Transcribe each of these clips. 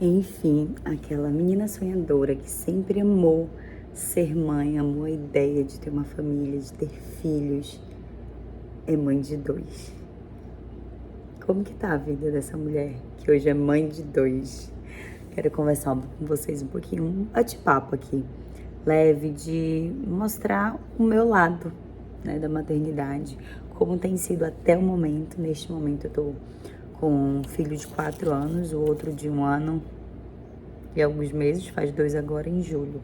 Enfim, aquela menina sonhadora que sempre amou ser mãe, amou a ideia de ter uma família, de ter filhos, é mãe de dois. Como que tá a vida dessa mulher que hoje é mãe de dois? Quero conversar com vocês um pouquinho, um bate-papo aqui, leve, de mostrar o meu lado, né, da maternidade, como tem sido até o momento. Neste momento eu tô com um filho de 4 anos, o outro de 1 ano e alguns meses, faz 2 agora em julho.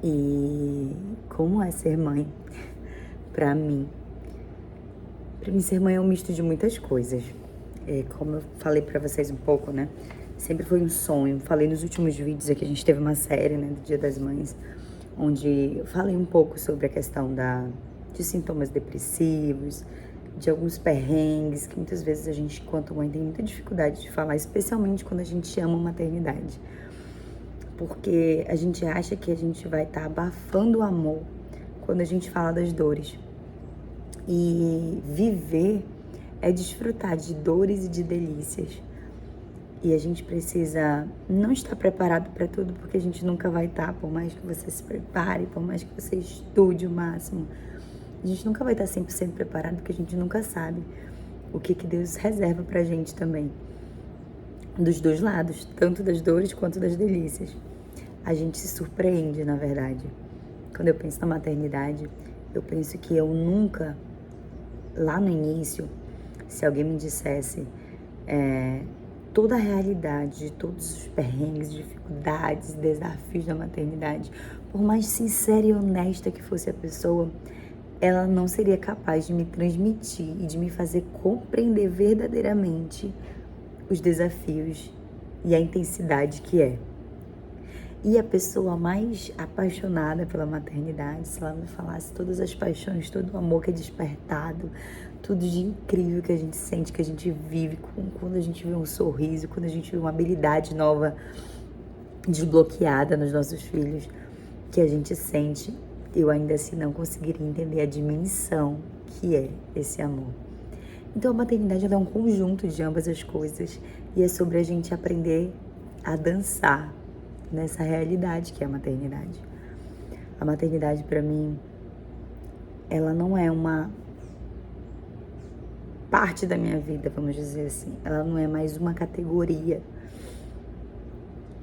E como é ser mãe pra mim? Pra mim ser mãe é um misto de muitas coisas. Como eu falei pra vocês um pouco, né? Sempre foi um sonho. Falei nos últimos vídeos aqui, a gente teve uma série, né, do Dia das Mães, onde eu falei um pouco sobre a questão de sintomas depressivos, de alguns perrengues que muitas vezes a gente, enquanto mãe, tem muita dificuldade de falar, especialmente quando a gente ama a maternidade. Porque a gente acha que a gente vai estar abafando o amor quando a gente fala das dores. E viver é desfrutar de dores e de delícias. E a gente precisa não estar preparado para tudo, porque a gente nunca vai estar, por mais que você se prepare, por mais que você estude o máximo. A gente nunca vai estar 100% preparado, porque a gente nunca sabe o que Deus reserva pra gente também. Dos dois lados, tanto das dores quanto das delícias. A gente se surpreende, na verdade. Quando eu penso na maternidade, eu penso que eu nunca, lá no início, se alguém me dissesse toda a realidade de todos os perrengues, dificuldades, desafios da maternidade, por mais sincera e honesta que fosse a pessoa, ela não seria capaz de me transmitir e de me fazer compreender verdadeiramente os desafios e a intensidade que é. E a pessoa mais apaixonada pela maternidade, se ela me falasse todas as paixões, todo o amor que é despertado, tudo de incrível que a gente sente, que a gente vive, quando a gente vê um sorriso, quando a gente vê uma habilidade nova desbloqueada nos nossos filhos, que a gente sente, eu ainda assim não conseguiria entender a dimensão que é esse amor. Então a maternidade ela é um conjunto de ambas as coisas e é sobre a gente aprender a dançar nessa realidade que é a maternidade. A maternidade, para mim, ela não é uma parte da minha vida, vamos dizer assim. Ela não é mais uma categoria,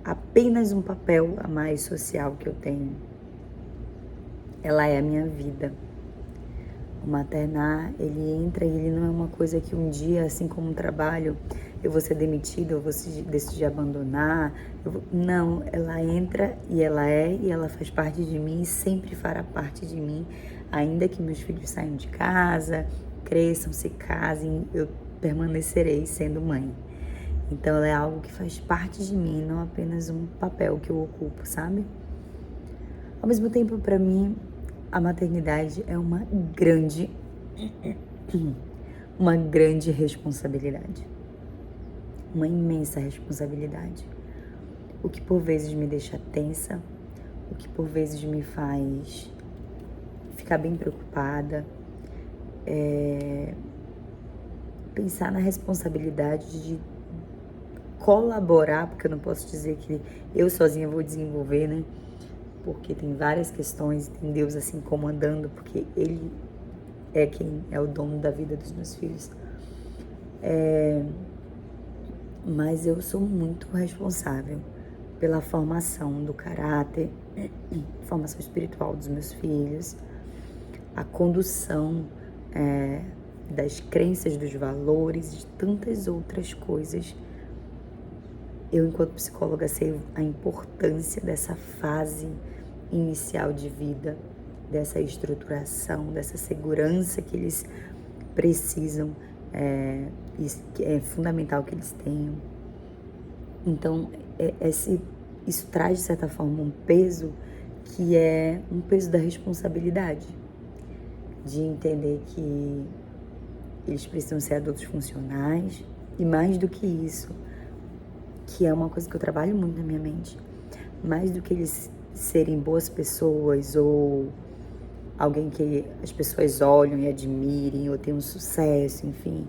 apenas um papel a mais social que eu tenho. Ela é a minha vida. O maternar, ele entra e ele não é uma coisa que um dia, assim como um trabalho, eu vou ser demitida, eu vou decidir abandonar. Não, ela entra e ela faz parte de mim e sempre fará parte de mim, ainda que meus filhos saiam de casa, cresçam, se casem, eu permanecerei sendo mãe. Então ela é algo que faz parte de mim, não apenas um papel que eu ocupo, sabe? Ao mesmo tempo, para mim, a maternidade é uma grande responsabilidade. Uma imensa responsabilidade. O que por vezes me deixa tensa, o que por vezes me faz ficar bem preocupada, pensar na responsabilidade de colaborar, porque eu não posso dizer que eu sozinha vou desenvolver, né? Porque tem várias questões, tem Deus assim comandando, porque Ele é quem é o dono da vida dos meus filhos. Mas eu sou muito responsável pela formação do caráter, formação espiritual dos meus filhos, a condução das crenças, dos valores, de tantas outras coisas. Eu, enquanto psicóloga, sei a importância dessa fase inicial de vida, dessa estruturação, dessa segurança que eles precisam, é fundamental que eles tenham. Então, isso traz, de certa forma, um peso que é um peso da responsabilidade, de entender que eles precisam ser adultos funcionais e, mais do que isso, que é uma coisa que eu trabalho muito na minha mente, mais do que eles serem boas pessoas ou alguém que as pessoas olham e admirem ou tenham um sucesso, enfim,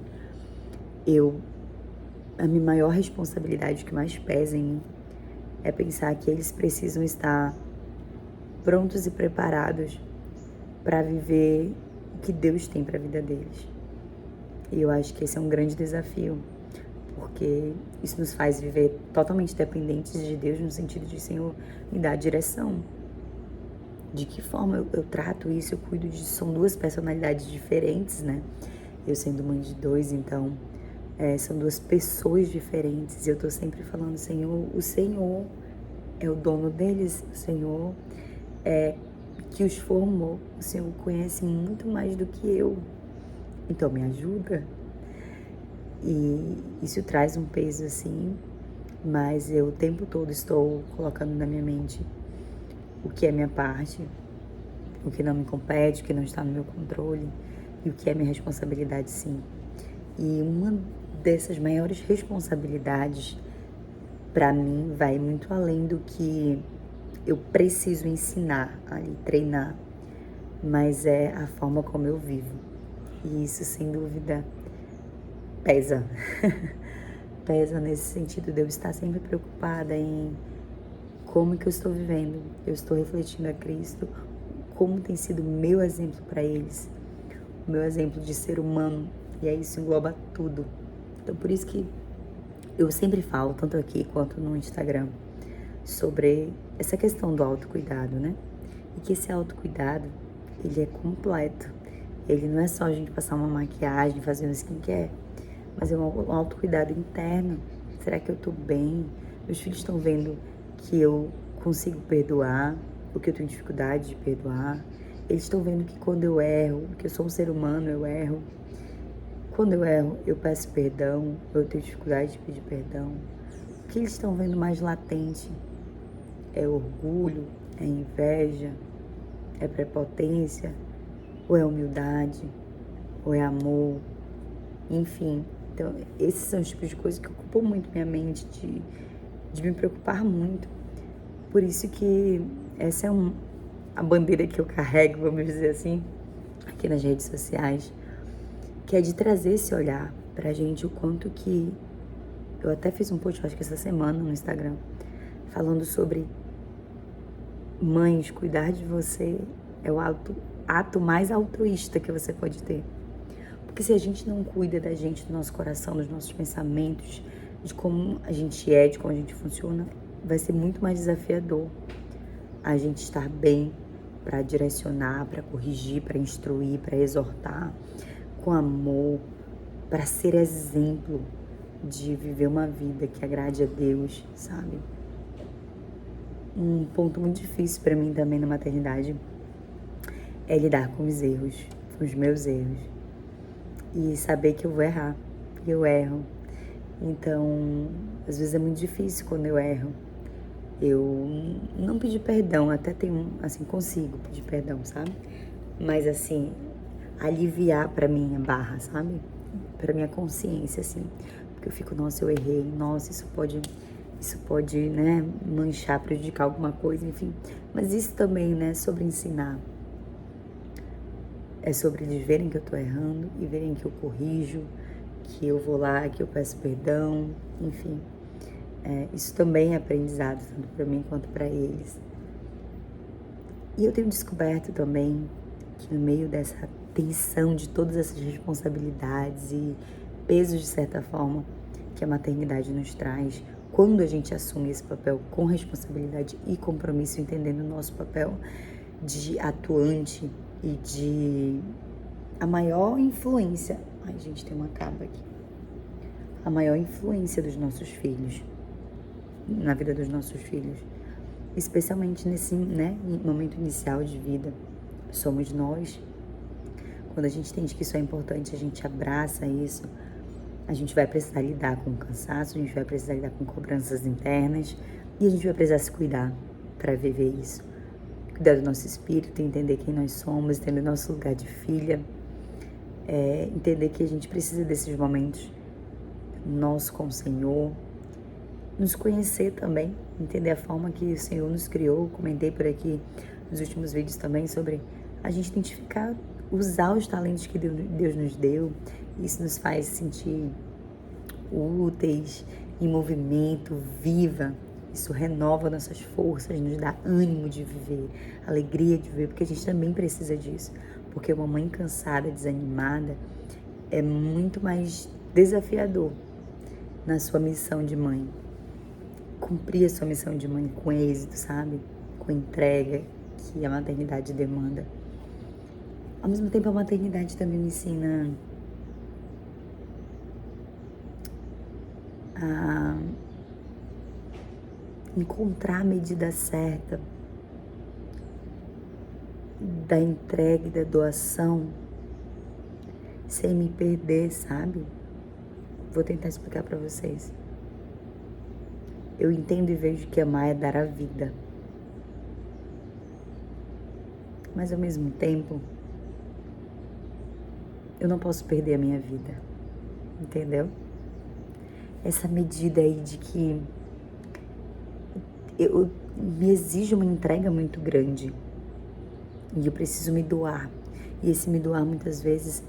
eu a minha maior responsabilidade, o que mais pesa em mim, é pensar que eles precisam estar prontos e preparados para viver o que Deus tem para a vida deles. E eu acho que esse é um grande desafio, porque isso nos faz viver totalmente dependentes de Deus, no sentido de, Senhor, me dar direção. De que forma eu trato isso, eu cuido disso. São duas personalidades diferentes, né? Eu sendo mãe de 2, então são duas pessoas diferentes. E eu tô sempre falando, Senhor, o Senhor é o dono deles, o Senhor é que os formou, o Senhor conhece muito mais do que eu. Então me ajuda. E isso traz um peso assim, mas eu o tempo todo estou colocando na minha mente o que é minha parte, o que não me compete, o que não está no meu controle e o que é minha responsabilidade, sim. E uma dessas maiores responsabilidades para mim vai muito além do que eu preciso ensinar ali, treinar, mas é a forma como eu vivo. E isso, sem dúvida, pesa. Pesa nesse sentido de eu estar sempre preocupada em como que eu estou vivendo. Eu estou refletindo a Cristo, como tem sido o meu exemplo para eles, o meu exemplo de ser humano, e aí isso engloba tudo. Então, por isso que eu sempre falo, tanto aqui quanto no Instagram, sobre essa questão do autocuidado, né? E que esse autocuidado, ele é completo. Ele não é só a gente passar uma maquiagem, fazer um skincare, mas é um autocuidado interno. Será que eu tô bem? Meus filhos estão vendo que eu consigo perdoar, o que eu tenho dificuldade de perdoar. Eles estão vendo que quando eu erro, que eu sou um ser humano, eu erro. Quando eu erro, eu peço perdão, eu tenho dificuldade de pedir perdão. O que eles estão vendo mais latente é orgulho, é inveja, é prepotência, ou é humildade, ou é amor, enfim. Então, esses são os tipos de coisas que ocupam muito minha mente, de me preocupar muito. Por isso que essa é a bandeira que eu carrego, vamos dizer assim, aqui nas redes sociais, que é de trazer esse olhar pra gente, o quanto que... Eu até fiz um post, acho que essa semana, no Instagram, falando sobre mães, cuidar de você é o ato mais altruísta que você pode ter. Porque se a gente não cuida da gente, do nosso coração, dos nossos pensamentos, de como a gente é, de como a gente funciona, vai ser muito mais desafiador a gente estar bem para direcionar, para corrigir, para instruir, para exortar, com amor, para ser exemplo de viver uma vida que agrade a Deus, sabe? Um ponto muito difícil para mim também na maternidade é lidar com os erros, com os meus erros. E saber que eu vou errar, que eu erro. Então, às vezes é muito difícil quando eu erro. Eu não pedir perdão, até tenho, assim, consigo pedir perdão, sabe? Mas, assim, aliviar pra minha barra, sabe? Pra minha consciência, assim. Porque eu fico, nossa, eu errei, nossa, isso pode, né, manchar, prejudicar alguma coisa, enfim. Mas isso também, né, sobre ensinar. É sobre eles verem que eu tô errando e verem que eu corrijo, que eu vou lá, que eu peço perdão, enfim. Isso também é aprendizado, tanto para mim quanto para eles. E eu tenho descoberto também que no meio dessa tensão de todas essas responsabilidades e pesos, de certa forma, que a maternidade nos traz, quando a gente assume esse papel com responsabilidade e compromisso, entendendo o nosso papel de atuante e de a maior influência... Ai, gente, tem uma caba aqui. A maior influência dos nossos filhos, na vida dos nossos filhos, especialmente nesse, né, momento inicial de vida, somos nós. Quando a gente entende que isso é importante, a gente abraça isso, a gente vai precisar lidar com o cansaço, a gente vai precisar lidar com cobranças internas e a gente vai precisar se cuidar para viver isso. Cuidar do nosso espírito, entender quem nós somos, entender nosso lugar de filha, entender que a gente precisa desses momentos nós com o Senhor, nos conhecer também, entender a forma que o Senhor nos criou. Comentei por aqui nos últimos vídeos também sobre a gente identificar, usar os talentos que Deus nos deu. Isso nos faz sentir úteis, em movimento, viva. Isso renova nossas forças, nos dá ânimo de viver, alegria de viver, porque a gente também precisa disso. Porque uma mãe cansada, desanimada, é muito mais desafiador na sua missão de mãe. Cumprir a sua missão de mãe com êxito, sabe? Com entrega que a maternidade demanda. Ao mesmo tempo, a maternidade também me ensina a encontrar a medida certa da entrega e da doação sem me perder, sabe? Vou tentar explicar pra vocês. Eu entendo e vejo que amar é dar a vida. Mas ao mesmo tempo, eu não posso perder a minha vida. Entendeu? Essa medida aí de que eu me exige uma entrega muito grande. E eu preciso me doar. E esse me doar muitas vezes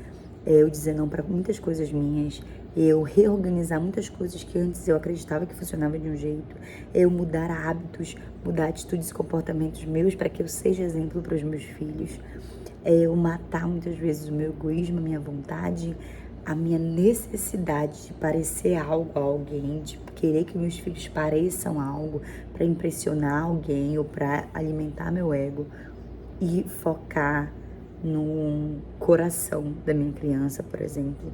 é eu dizer não para muitas coisas minhas, eu reorganizar muitas coisas que antes eu acreditava que funcionava de um jeito, eu mudar hábitos, mudar atitudes e comportamentos meus para que eu seja exemplo para os meus filhos, eu matar muitas vezes o meu egoísmo, a minha vontade, a minha necessidade de parecer algo a alguém, de querer que meus filhos pareçam algo para impressionar alguém ou para alimentar meu ego e focar no coração da minha criança, por exemplo,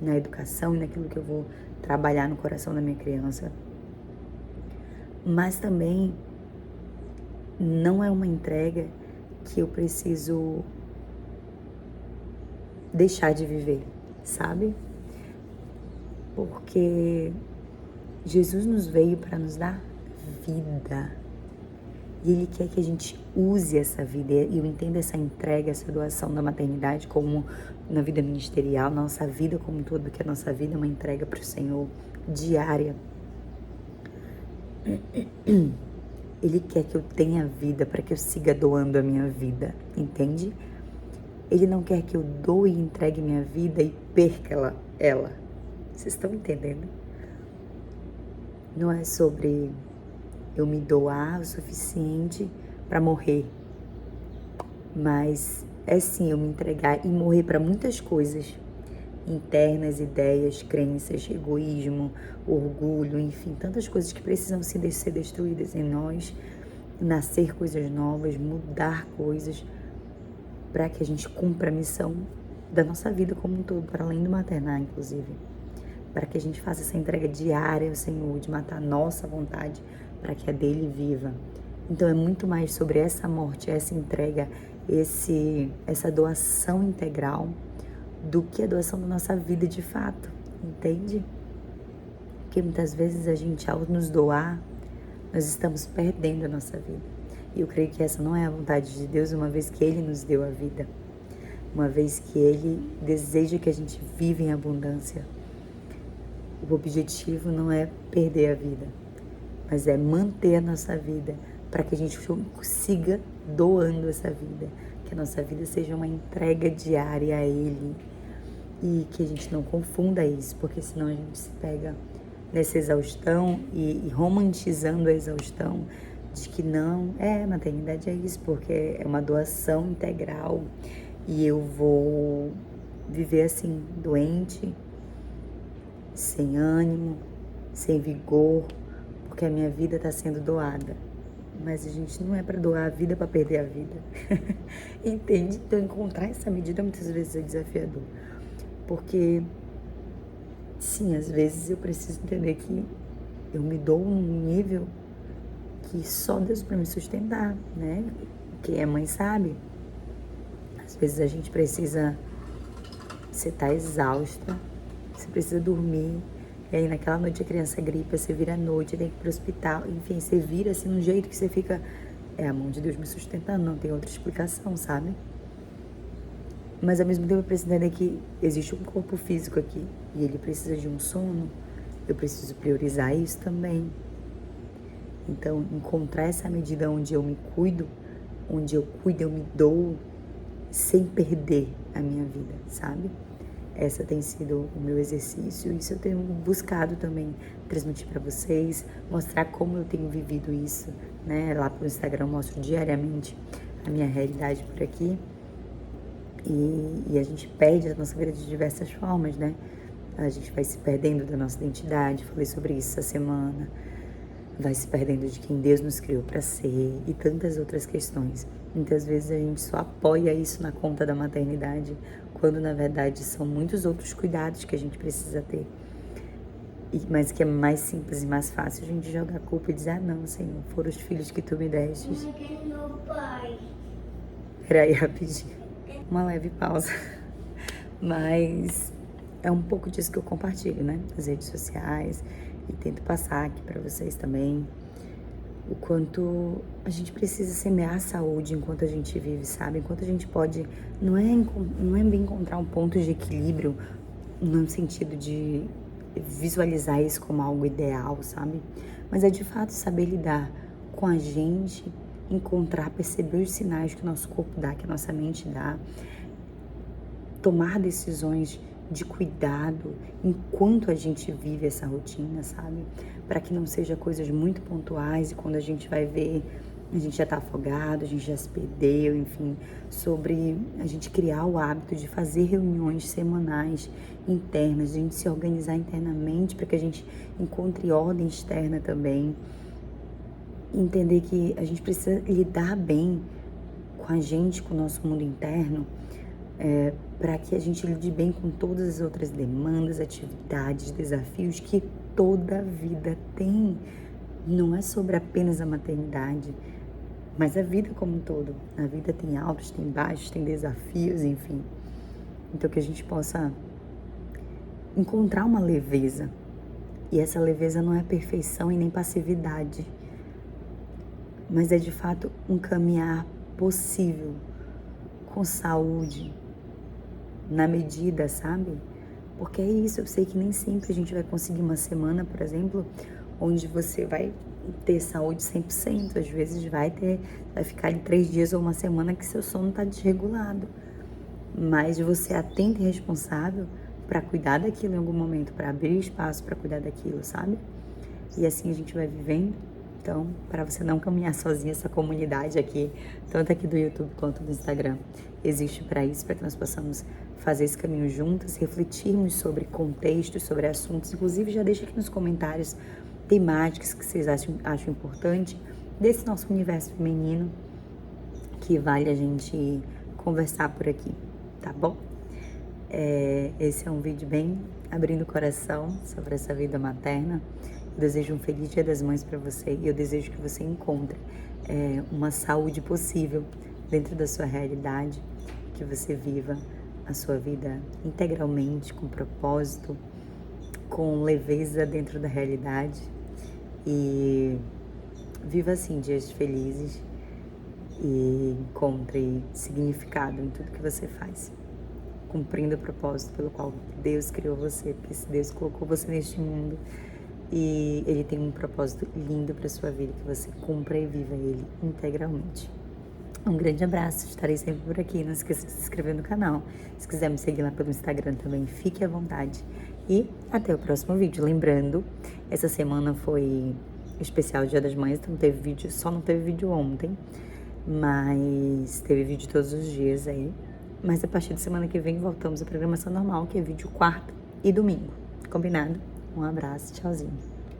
na educação e naquilo que eu vou trabalhar no coração da minha criança. Mas também não é uma entrega que eu preciso deixar de viver, sabe? Porque Jesus nos veio para nos dar vida. E Ele quer que a gente use essa vida. E eu entendo essa entrega, essa doação da maternidade como na vida ministerial, nossa vida como um todo, que a nossa vida é uma entrega para o Senhor diária. Ele quer que eu tenha vida para que eu siga doando a minha vida, entende? Ele não quer que eu doe e entregue minha vida e perca ela. Vocês estão entendendo? Não é sobre eu me doar o suficiente para morrer, mas é sim eu me entregar e morrer para muitas coisas internas, ideias, crenças, egoísmo, orgulho, enfim, tantas coisas que precisam ser destruídas em nós, nascer coisas novas, mudar coisas para que a gente cumpra a missão da nossa vida como um todo, para além do maternar, inclusive, para que a gente faça essa entrega diária ao Senhor, de matar a nossa vontade para que a dele viva. Então é muito mais sobre essa morte, essa entrega, essa doação integral do que a doação da nossa vida de fato, entende? Porque muitas vezes a gente, ao nos doar, nós estamos perdendo a nossa vida. E eu creio que essa não é a vontade de Deus, uma vez que Ele nos deu a vida, uma vez que Ele deseja que a gente viva em abundância. O objetivo não é perder a vida, mas é manter a nossa vida para que a gente siga doando essa vida, que a nossa vida seja uma entrega diária a Ele e que a gente não confunda isso, porque senão a gente se pega nessa exaustão e romantizando a exaustão de que não, maternidade é isso, porque é uma doação integral e eu vou viver assim, doente, sem ânimo, sem vigor, porque a minha vida está sendo doada. Mas a gente não é para doar a vida para perder a vida. Entende? Então encontrar essa medida muitas vezes é desafiador. Porque, sim, às vezes eu preciso entender que eu me dou num nível que só Deus para me sustentar, né? Quem é mãe sabe. Às vezes a gente precisa, você tá exausta, você precisa dormir, e aí naquela noite a criança gripa, você vira à noite, tem que ir pro hospital, enfim, você vira assim num jeito que você fica, a mão de Deus me sustentando, não tem outra explicação, sabe? Mas ao mesmo tempo eu preciso entender que existe um corpo físico aqui, e ele precisa de um sono, eu preciso priorizar isso também. Então, encontrar essa medida onde eu me cuido, onde eu cuido, eu me dou, sem perder a minha vida, sabe? Essa tem sido o meu exercício. Isso eu tenho buscado também transmitir para vocês, mostrar como eu tenho vivido isso, né? Lá pelo Instagram eu mostro diariamente a minha realidade por aqui. E a gente perde a nossa vida de diversas formas, né? A gente vai se perdendo da nossa identidade. Falei sobre isso essa semana. Vai se perdendo de quem Deus nos criou para ser e tantas outras questões. Muitas vezes a gente só apoia isso na conta da maternidade, quando na verdade são muitos outros cuidados que a gente precisa ter. Mas que é mais simples e mais fácil a gente jogar a culpa e dizer: ah não, Senhor, foram os filhos que tu me deste. Meu pai. Peraí, rapidinho. Uma leve pausa. Mas é um pouco disso que eu compartilho, né? Nas redes sociais. E tento passar aqui pra vocês também. O quanto a gente precisa semear a saúde enquanto a gente vive, sabe? Enquanto a gente pode... Não é bem encontrar um ponto de equilíbrio no sentido de visualizar isso como algo ideal, sabe? Mas é de fato saber lidar com a gente, encontrar, perceber os sinais que o nosso corpo dá, que a nossa mente dá, tomar decisões de cuidado enquanto a gente vive essa rotina, sabe? Para que não seja coisas muito pontuais e quando a gente vai ver, a gente já tá afogado, a gente já se perdeu, enfim, sobre a gente criar o hábito de fazer reuniões semanais internas, a gente se organizar internamente para que a gente encontre ordem externa também. Entender que a gente precisa lidar bem com a gente, com o nosso mundo interno, para que a gente lide bem com todas as outras demandas, atividades, desafios que toda vida tem. Não é sobre apenas a maternidade, mas a vida como um todo. A vida tem altos, tem baixos, tem desafios, enfim. Então que a gente possa encontrar uma leveza. E essa leveza não é perfeição e nem passividade, mas é de fato um caminhar possível, com saúde, na medida, sabe? Porque é isso, eu sei que nem sempre a gente vai conseguir uma semana, por exemplo, onde você vai ter saúde 100%, às vezes vai ficar em 3 dias ou uma semana que seu sono tá desregulado, mas você é atento e responsável para cuidar daquilo em algum momento, para abrir espaço para cuidar daquilo, sabe? E assim a gente vai vivendo. Então, para você não caminhar sozinha, essa comunidade aqui, tanto aqui do YouTube quanto do Instagram, existe para isso, para que nós possamos fazer esse caminho juntas, refletirmos sobre contextos, sobre assuntos. Inclusive, já deixa aqui nos comentários temáticas que vocês acham importante desse nosso universo feminino, que vale a gente conversar por aqui, tá bom? Esse é um vídeo bem abrindo o coração sobre essa vida materna. Eu desejo um feliz Dia das Mães para você e eu desejo que você encontre uma saúde possível dentro da sua realidade, que você viva a sua vida integralmente, com propósito, com leveza dentro da realidade e viva assim dias felizes e encontre significado em tudo que você faz, cumprindo o propósito pelo qual Deus criou você, porque Deus colocou você neste mundo e Ele tem um propósito lindo para sua vida, que você cumpra e viva ele integralmente. Um grande abraço, estarei sempre por aqui, não esqueça de se inscrever no canal. Se quiser me seguir lá pelo Instagram também, fique à vontade. E até o próximo vídeo. Lembrando, essa semana foi especial Dia das Mães, então teve vídeo, só não teve vídeo ontem, mas teve vídeo todos os dias aí. Mas a partir da semana que vem voltamos à programação normal, que é vídeo quarta e domingo. Combinado? Um abraço, tchauzinho.